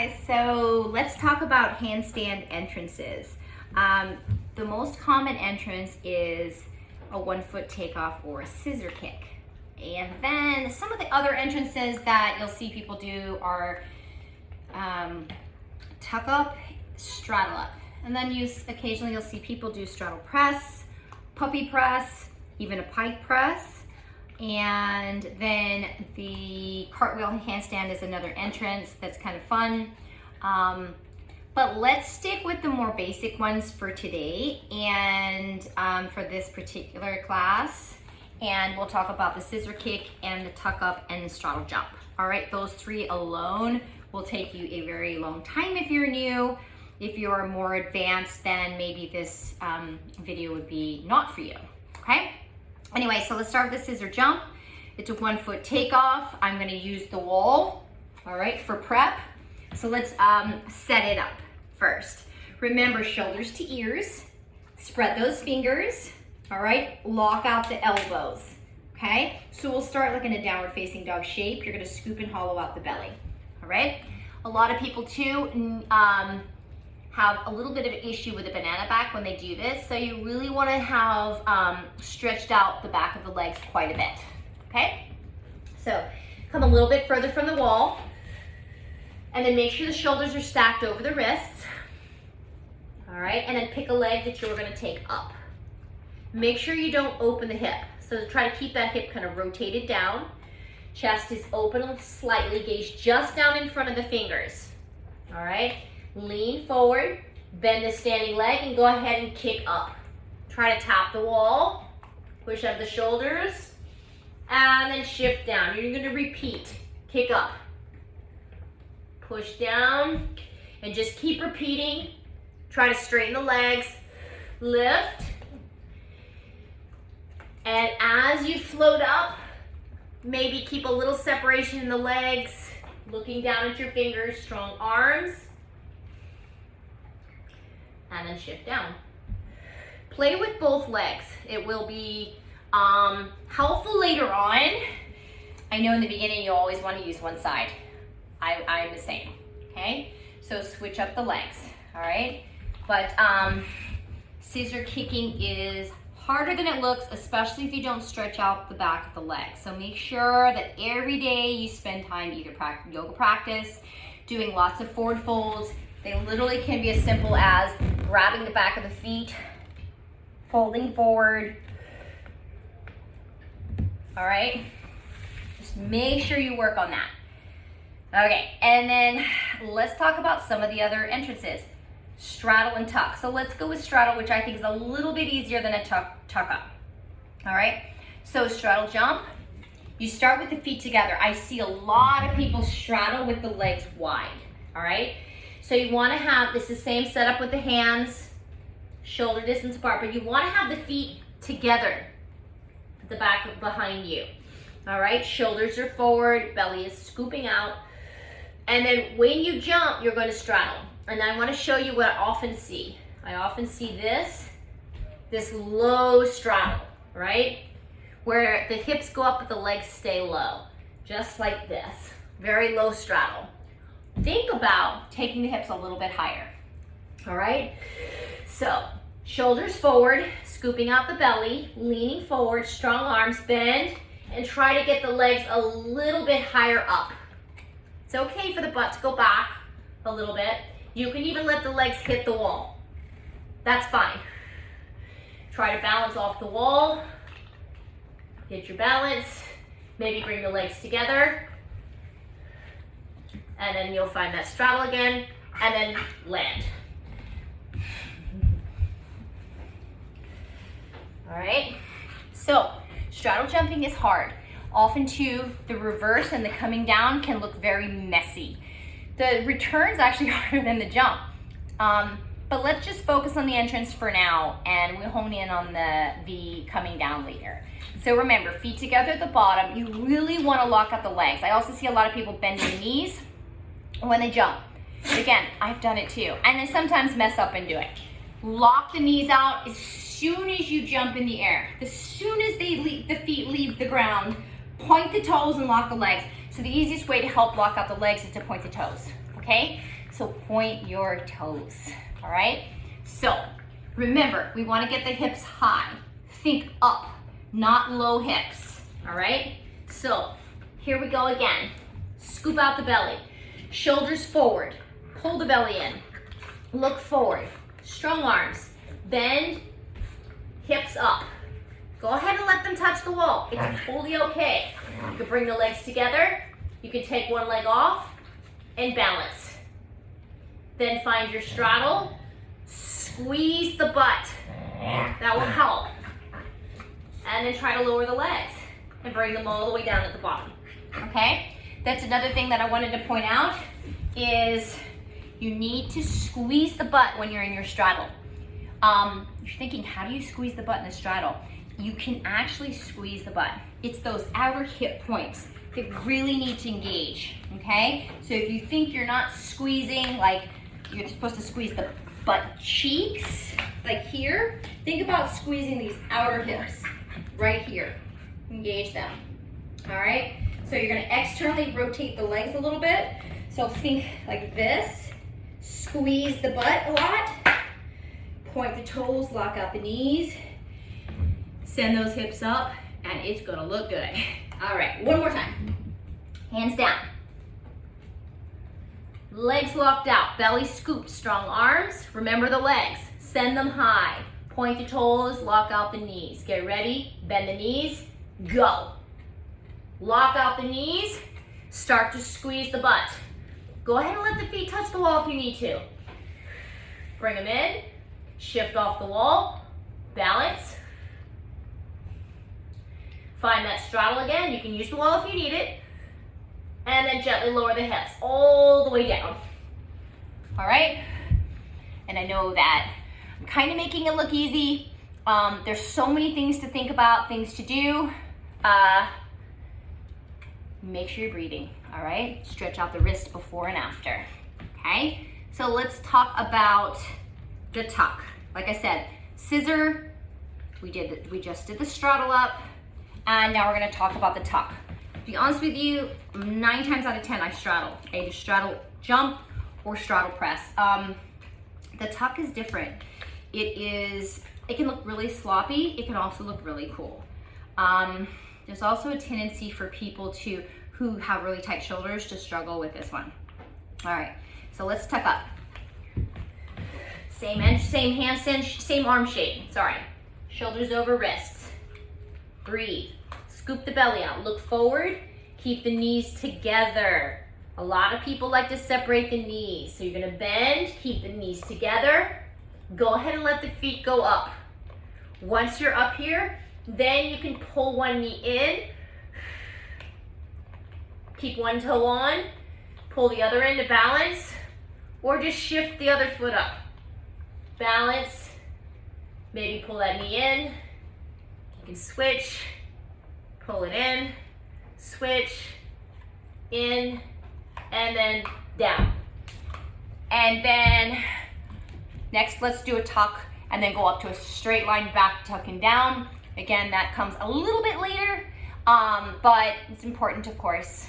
So let's talk about handstand entrances. The most common entrance is a 1 foot takeoff or a scissor kick. And then some of the other entrances that you'll see people do are tuck up, straddle up. And then occasionally you'll see people do straddle press, puppy press, even a pike press. And then the cartwheel handstand is another entrance that's kind of fun. But let's stick with the more basic ones for today and for this particular class. And we'll talk about the scissor kick and the tuck up and the straddle jump. All right, those three alone will take you a very long time if you're new. If you're more advanced, then maybe this video would be not for you, okay? Anyway, so let's start with the scissor jump. It's a 1 foot takeoff. I'm gonna use the wall, all right, for prep. So let's set it up first. Remember, shoulders to ears, spread those fingers, all right? Lock out the elbows, okay? So we'll start like in a downward facing dog shape. You're gonna scoop and hollow out the belly, all right? A lot of people too have a little bit of an issue with the banana back when they do this. So you really wanna have stretched out the back of the legs quite a bit, okay? So come a little bit further from the wall and then make sure the shoulders are stacked over the wrists, all right? And then pick a leg that you're gonna take up. Make sure you don't open the hip. So try to keep that hip kind of rotated down. Chest is open slightly, gaze just down in front of the fingers, all right? Lean forward, bend the standing leg, and go ahead and kick up. Try to tap the wall, push up the shoulders, and then shift down. You're gonna repeat, kick up, push down, and just keep repeating. Try to straighten the legs, lift, and as you float up, maybe keep a little separation in the legs, looking down at your fingers, strong arms, and then shift down. Play with both legs. It will be helpful later on. I know in the beginning you always want to use one side. I'm the same, okay? So switch up the legs, all right? But scissor kicking is harder than it looks, especially if you don't stretch out the back of the leg. So make sure that every day you spend time either yoga practice, doing lots of forward folds. They literally can be as simple as grabbing the back of the feet, folding forward, all right? Just make sure you work on that. Okay, and then let's talk about some of the other entrances. Straddle and tuck. So let's go with straddle, which I think is a little bit easier than a tuck up, all right? So straddle jump, you start with the feet together. I see a lot of people straddle with the legs wide, all right? So you wanna have, this is the same setup with the hands, shoulder distance apart, but you wanna have the feet together, the back behind you, all right? Shoulders are forward, belly is scooping out, and then when you jump, you're gonna straddle. And I wanna show you what I often see. I often see this low straddle, right? Where the hips go up but the legs stay low, just like this, very low straddle. Think about taking the hips a little bit higher, all right? So, shoulders forward, scooping out the belly, leaning forward, strong arms, bend, and try to get the legs a little bit higher up. It's okay for the butt to go back a little bit. You can even let the legs hit the wall. That's fine. Try to balance off the wall, get your balance, maybe bring the legs together, and then you'll find that straddle again, and then land. All right, so straddle jumping is hard. Often too, the reverse and the coming down can look very messy. The return's actually harder than the jump. But let's just focus on the entrance for now, and we'll hone in on the coming down later. So remember, feet together at the bottom. You really wanna lock up the legs. I also see a lot of people bending the knees when they jump. Again, I've done it too, and then sometimes mess up and do it. Lock the knees out as soon as you jump in the air. As soon as the feet leave the ground, point the toes and lock the legs. So the easiest way to help lock out the legs is to point the toes, okay? okay? So point your toes, all right? So remember, we wanna get the hips high. Think up, not low hips, all right? So here we go again. Scoop out the belly. Shoulders forward, pull the belly in. Look forward, strong arms. Bend, hips up. Go ahead and let them touch the wall. It's totally okay. You can bring the legs together. You can take one leg off and balance. Then find your straddle. Squeeze the butt. That will help. And then try to lower the legs and bring them all the way down at the bottom. Okay? That's another thing that I wanted to point out is you need to squeeze the butt when you're in your straddle. You're thinking, how do you squeeze the butt in a straddle? You can actually squeeze the butt. It's those outer hip points that really need to engage, okay? So if you think you're not squeezing, like you're supposed to squeeze the butt cheeks, like here, think about squeezing these outer hips right here. Engage them, all right? So you're gonna externally rotate the legs a little bit. So think like this, squeeze the butt a lot, point the toes, lock out the knees, send those hips up, and it's gonna look good. All right, one more time. Hands down. Legs locked out, belly scooped, strong arms. Remember the legs, send them high. Point the toes, lock out the knees. Get ready, bend the knees, go. Lock out the knees, start to squeeze the butt. Go ahead and let the feet touch the wall if you need to. Bring them in, shift off the wall, balance. Find that straddle again. You can use the wall if you need it. And then gently lower the hips all the way down. All right? And I know that I'm kind of making it look easy. There's so many things to think about, things to do. Make sure you're breathing, all right? Stretch out the wrist before and after, okay? So let's talk about the tuck. Like I said, scissor, we just did the straddle up, and now we're gonna talk about the tuck. To be honest with you, 9 times out of 10 I straddle. I either straddle jump or straddle press. The tuck is different. It can look really sloppy. It can also look really cool. There's also a tendency for people who have really tight shoulders to struggle with this one. All right, so let's tuck up. Same handstand, same arm shape, sorry. Shoulders over wrists. Breathe, scoop the belly out, look forward, keep the knees together. A lot of people like to separate the knees. So you're gonna bend, keep the knees together. Go ahead and let the feet go up. Once you're up here, then you can pull one knee in, keep one toe on, pull the other in to balance, or just shift the other foot up. Balance, maybe pull that knee in, you can switch, pull it in, switch, in, and then down. And then next, let's do a tuck and then go up to a straight line back, tucking down. Again, that comes a little bit later, but it's important, of course.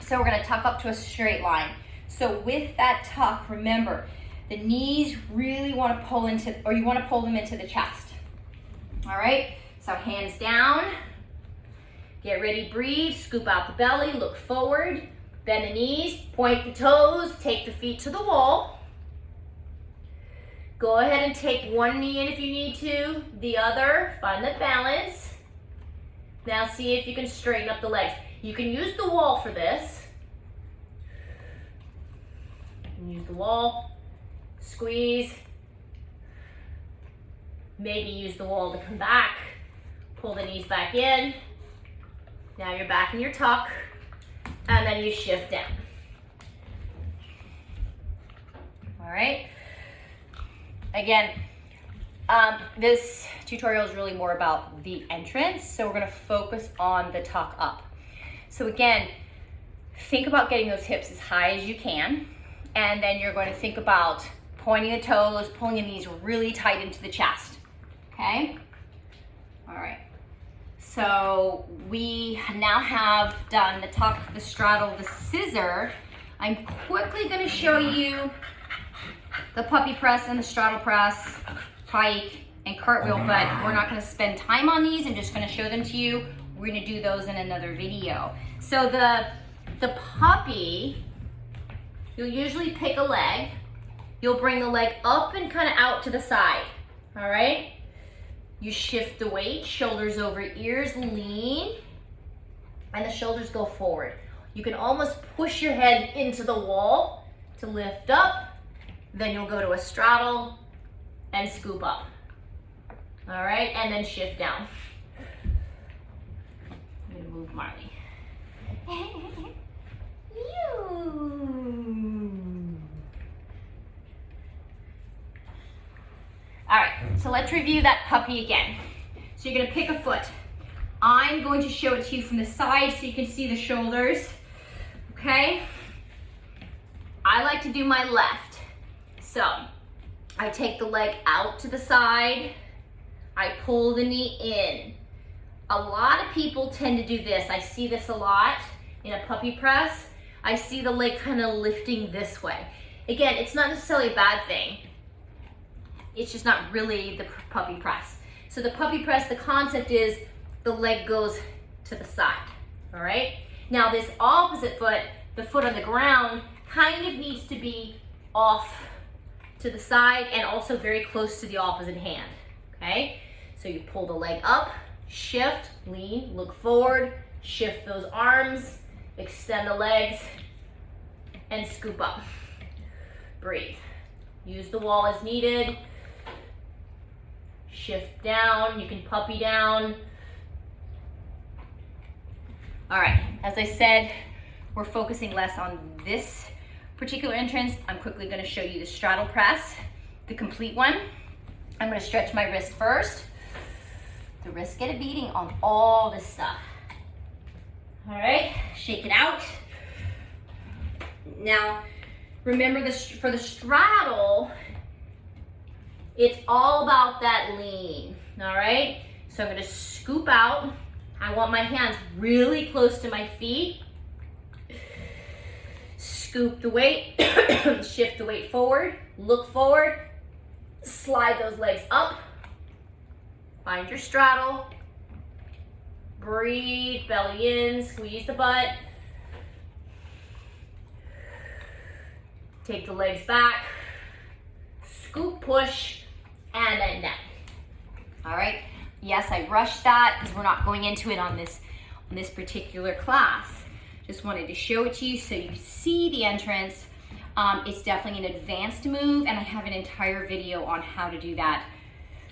So we're gonna tuck up to a straight line. So with that tuck, remember, the knees really wanna pull into, or you wanna pull them into the chest. All right, so hands down. Get ready, breathe, scoop out the belly, look forward, bend the knees, point the toes, take the feet to the wall. Go ahead and take one knee in if you need to, the other, find the balance. Now see if you can straighten up the legs. You can use the wall for this. You can use the wall, squeeze. Maybe use the wall to come back. Pull the knees back in. Now you're back in your tuck, and then you shift down. All right. Again, this tutorial is really more about the entrance, so we're gonna focus on the tuck up. So again, think about getting those hips as high as you can, and then you're going to think about pointing the toes, pulling the knees really tight into the chest, okay? All right, so we now have done the tuck, the straddle, the scissor. I'm quickly gonna show you the puppy press and the straddle press, pike, and cartwheel, but we're not gonna spend time on these. I'm just gonna show them to you. We're gonna do those in another video. So the puppy, you'll usually pick a leg. You'll bring the leg up and kind of out to the side, all right? You shift the weight, shoulders over ears, lean, and the shoulders go forward. You can almost push your head into the wall to lift up. Then you'll go to a straddle and scoop up. All right, and then shift down. I'm gonna move Marley. All right, so let's review that puppy again. So you're gonna pick a foot. I'm going to show it to you from the side so you can see the shoulders, okay? I like to do my left. So I take the leg out to the side, I pull the knee in. A lot of people tend to do this. I see this a lot in a puppy press. I see the leg kind of lifting this way. Again, it's not necessarily a bad thing. It's just not really the puppy press. So the puppy press, the concept is the leg goes to the side, all right? Now this opposite foot, the foot on the ground, kind of needs to be off to the side and also very close to the opposite hand, okay? So you pull the leg up, shift, lean, look forward, shift those arms, extend the legs, and scoop up. Breathe. Use the wall as needed. Shift down, you can puppy down. All right, as I said, we're focusing less on this particular entrance. I'm quickly gonna show you the straddle press, the complete one. I'm gonna stretch my wrist first. The wrists get a beating on all this stuff. All right, shake it out. Now, remember this, for the straddle, it's all about that lean, all right? So I'm gonna scoop out. I want my hands really close to my feet. Scoop the weight, shift the weight forward, look forward, slide those legs up, find your straddle, breathe, belly in, squeeze the butt. Take the legs back, scoop, push, and then down. All right, yes, I rushed that because we're not going into it on this particular class. Just wanted to show it to you so you can see the entrance. It's definitely an advanced move, and I have an entire video on how to do that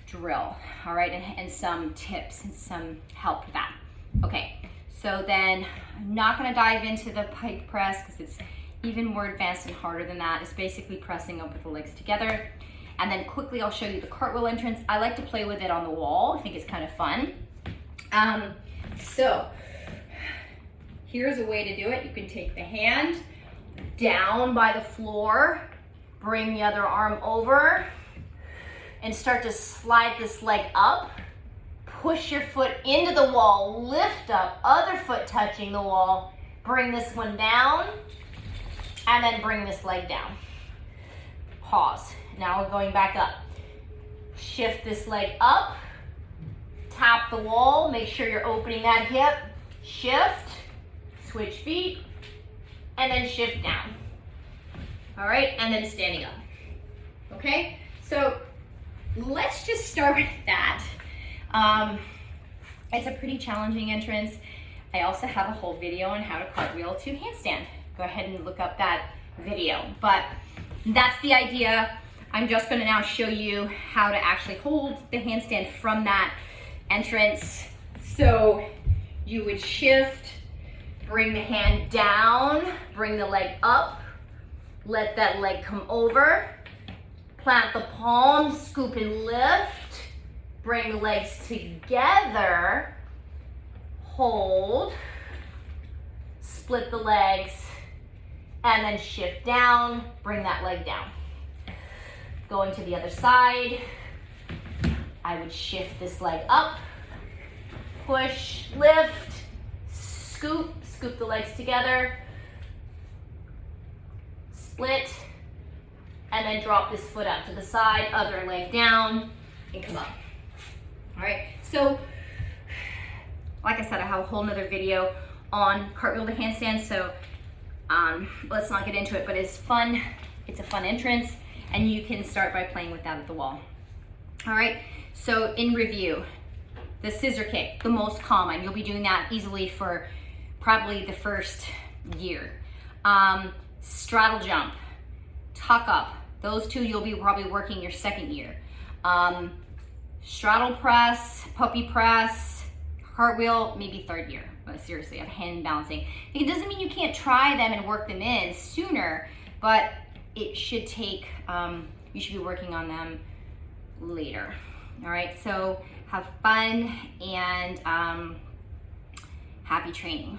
drill, all right, and some tips and some help with that. Okay, so then I'm not gonna dive into the pike press because it's even more advanced and harder than that. It's basically pressing up with the legs together. And then quickly I'll show you the cartwheel entrance. I like to play with it on the wall. I think it's kind of fun. So here's a way to do it. You can take the hand down by the floor, bring the other arm over, and start to slide this leg up. Push your foot into the wall, lift up, other foot touching the wall, bring this one down, and then bring this leg down. Pause. Now we're going back up. Shift this leg up, tap the wall, make sure you're opening that hip, shift, switch feet, and then shift down. All right, and then standing up. Okay, so let's just start with that. It's a pretty challenging entrance. I also have a whole video on how to cartwheel to handstand. Go ahead and look up that video, but that's the idea. I'm just gonna now show you how to actually hold the handstand from that entrance. So you would shift, bring the hand down, bring the leg up, let that leg come over, plant the palm, scoop and lift, bring the legs together, hold, split the legs, and then shift down, bring that leg down. Going to the other side, I would shift this leg up, push, lift, scoop, scoop the legs together, split, and then drop this foot out to the side, other leg down, and come up. All right, so like I said, I have a whole nother video on cartwheel to handstand, so let's not get into it, but it's fun. It's a fun entrance, and you can start by playing with that at the wall. All right, so in review, the scissor kick, the most common. You'll be doing that easily for probably the first year. Straddle jump, tuck up. Those two you'll be probably working your second year. Straddle press, puppy press, cartwheel, maybe third year. But seriously, of hand balancing. It doesn't mean you can't try them and work them in sooner, but it should take, you should be working on them later. All right, so have fun and happy training.